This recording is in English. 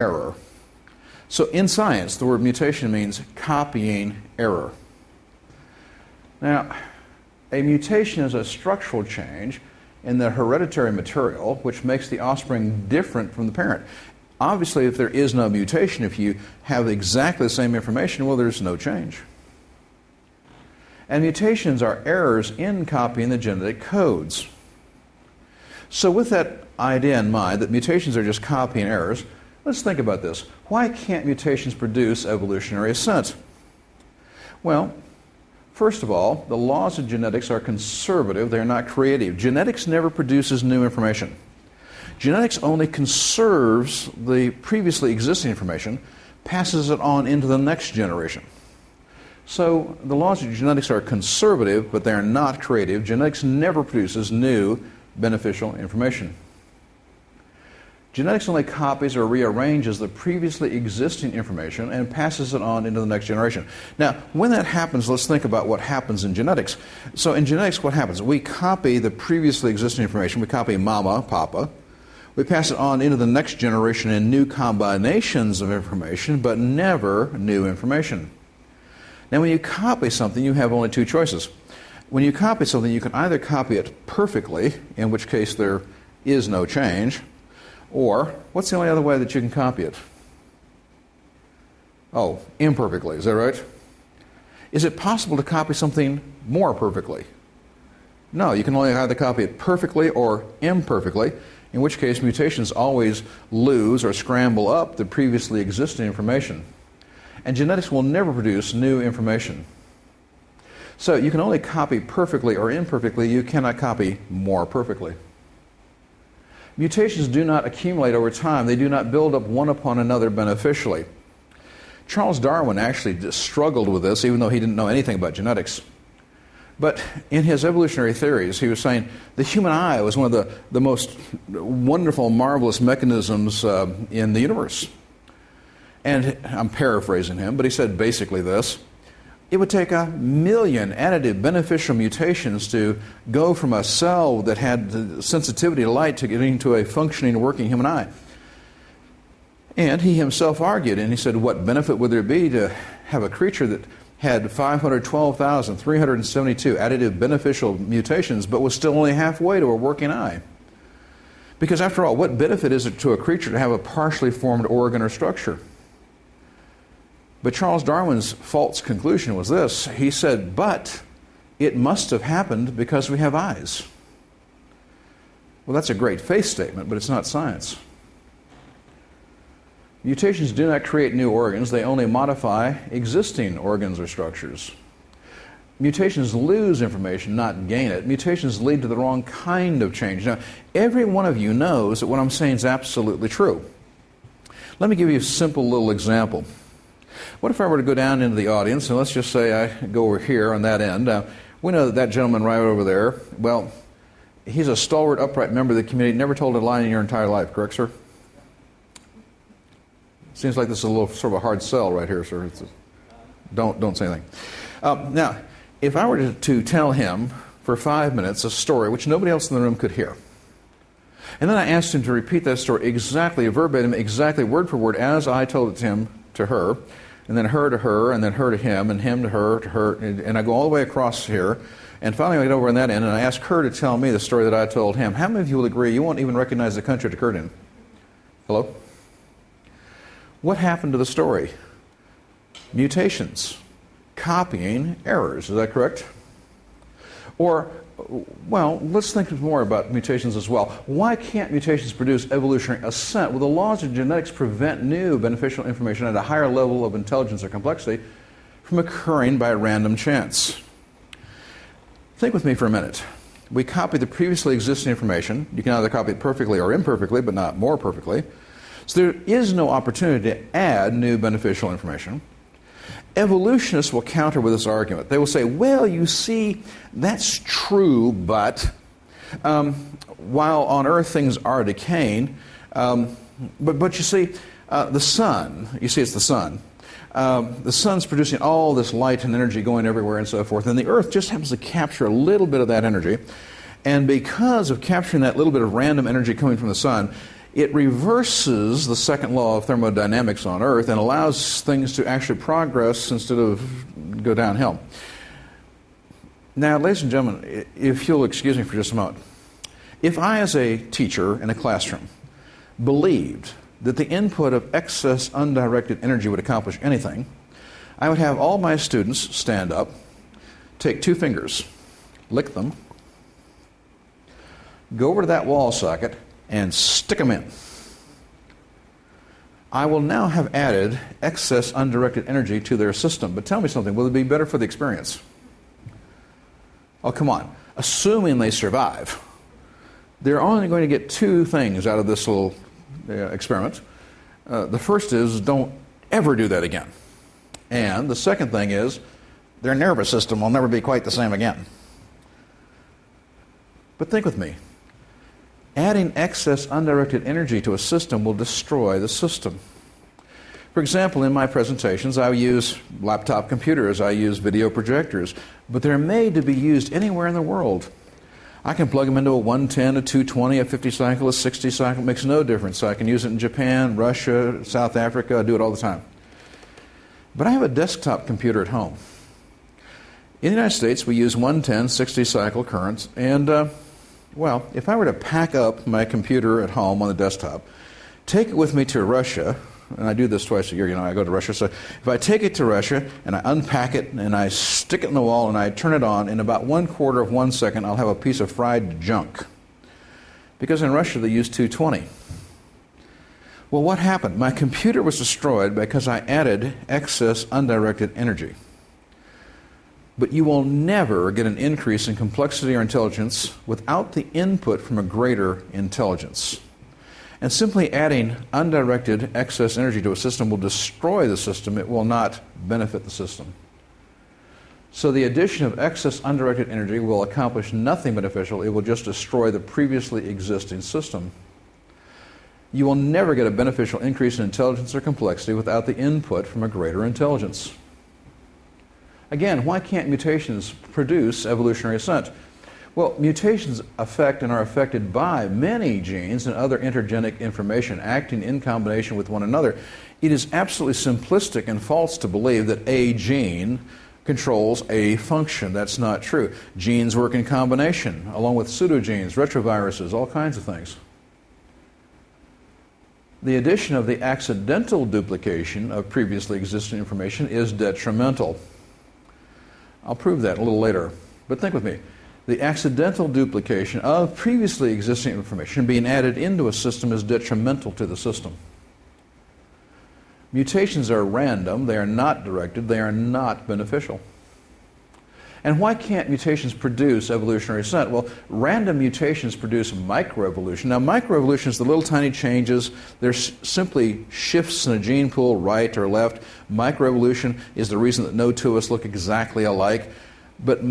error. So in science, the word mutation means copying error. Now, a mutation is a structural change in the hereditary material which makes the offspring different from the parent. Obviously, if there is no mutation, if you have exactly the same information, well, there's no change. And mutations are errors in copying the genetic codes. So with that idea in mind, that mutations are just copying errors, let's think about this. Why can't mutations produce evolutionary ascent? Well, first of all, the laws of genetics are conservative, they're not creative. Genetics never produces new information. Genetics only conserves the previously existing information, passes it on into the next generation. So the laws of genetics are conservative, but they are not creative. Genetics never produces new beneficial information. Genetics only copies or rearranges the previously existing information and passes it on into the next generation. Now, when that happens, let's think about what happens in genetics. So in genetics, what happens? We copy the previously existing information. We copy mama, papa. We pass it on into the next generation in new combinations of information, but never new information. Now, when you copy something, you have only two choices. When you copy something, you can either copy it perfectly, in which case there is no change, or what's the only other way that you can copy it? Oh, imperfectly. Is that right? Is it possible to copy something more perfectly? No, you can only either copy it perfectly or imperfectly, in which case mutations always lose or scramble up the previously existing information. And genetics will never produce new information. So you can only copy perfectly or imperfectly. You cannot copy more perfectly. Mutations do not accumulate over time. They do not build up one upon another beneficially. Charles Darwin actually struggled with this, even though he didn't know anything about genetics. But in his evolutionary theories, he was saying the human eye was one of the most wonderful, marvelous mechanisms in the universe. And I'm paraphrasing him, but he said basically this: it would take 1 million additive beneficial mutations to go from a cell that had the sensitivity to light to getting to a functioning, working human eye. And he himself argued, and he said, what benefit would there be to have a creature that had 512,372 additive beneficial mutations, but was still only halfway to a working eye? Because after all, what benefit is it to a creature to have a partially formed organ or structure? But Charles Darwin's false conclusion was this. He said, but it must have happened because we have eyes. Well, that's a great faith statement, but it's not science. Mutations do not create new organs. They only modify existing organs or structures. Mutations lose information, not gain it. Mutations lead to the wrong kind of change. Now, every one of you knows that what I'm saying is absolutely true. Let me give you a simple little example. What if I were to go down into the audience, and let's just say I go over here on that end. We know that that gentleman right over there, well, he's a stalwart, upright member of the community, never told a lie in your entire life, correct, sir? Seems like this is a little sort of a hard sell right here, sir. Don't say anything. Now, if I were to tell him for 5 minutes a story which nobody else in the room could hear, and then I asked him to repeat that story exactly, verbatim, exactly word for word as I told it to him, to her, and then her to her, and then her to him to her, and I go all the way across here, and finally I get over on that end, and I ask her to tell me the story that I told him. How many of you will agree you won't even recognize the country it occurred in? Hello? What happened to the story? Mutations. Copying errors. Is that correct? Or, well, let's think more about mutations as well. Why can't mutations produce evolutionary ascent? Well, the laws of genetics prevent new beneficial information at a higher level of intelligence or complexity from occurring by random chance. Think with me for a minute. We copy the previously existing information. You can either copy it perfectly or imperfectly, but not more perfectly. So there is no opportunity to add new beneficial information. Evolutionists will counter with this argument. They will say, well, you see, that's true, but while on Earth things are decaying, but you see, the sun, you see it's the sun. The sun's producing all this light and energy going everywhere and so forth, and the Earth just happens to capture a little bit of that energy. And because of capturing that little bit of random energy coming from the sun, It reverses the second law of thermodynamics on Earth and allows things to actually progress instead of go downhill. Now, ladies and gentlemen, if you'll excuse me for just a moment, if I, as a teacher in a classroom, believed that the input of excess undirected energy would accomplish anything, I would have all my students stand up, take 2 fingers, lick them, go over to that wall socket, and stick them in. I will now have added excess undirected energy to their system. But tell me something, will it be better for the experience? Oh, come on. Assuming they survive, they're only going to get 2 things out of this little experiment. The first is, don't ever do that again. And the second thing is, their nervous system will never be quite the same again. But think with me. Adding excess undirected energy to a system will destroy the system. For example, in my presentations, I use laptop computers, I use video projectors, but they're made to be used anywhere in the world. I can plug them into a 110, a 220, a 50 cycle, a 60 cycle, it makes no difference. I can use it in Japan, Russia, South Africa, I do it all the time. But I have a desktop computer at home. In the United States, we use 110, 60 cycle currents, and well, if I were to pack up my computer at home on the desktop, take it with me to Russia, and I do this twice a year, I go to Russia, so if I take it to Russia and I unpack it and I stick it in the wall and I turn it on, in about 1/4 of 1 second I'll have a piece of fried junk. Because in Russia they use 220. Well, what happened? My computer was destroyed because I added excess undirected energy. But you will never get an increase in complexity or intelligence without the input from a greater intelligence. And simply adding undirected excess energy to a system will destroy the system. It will not benefit the system. So the addition of excess undirected energy will accomplish nothing beneficial. It will just destroy the previously existing system. You will never get a beneficial increase in intelligence or complexity without the input from a greater intelligence. Again, why can't mutations produce evolutionary ascent? Well, mutations affect and are affected by many genes and other intergenic information acting in combination with one another. It is absolutely simplistic and false to believe that a gene controls a function. That's not true. Genes work in combination, along with pseudogenes, retroviruses, all kinds of things. The addition of the accidental duplication of previously existing information is detrimental. I'll prove that a little later, but think with me. The accidental duplication of previously existing information being added into a system is detrimental to the system. Mutations are random, they are not directed, they are not beneficial. And why can't mutations produce evolutionary ascent? Well, random mutations produce microevolution. Now, microevolution is the little tiny changes. They're simply shifts in a gene pool, right or left. Microevolution is the reason that no two of us look exactly alike. But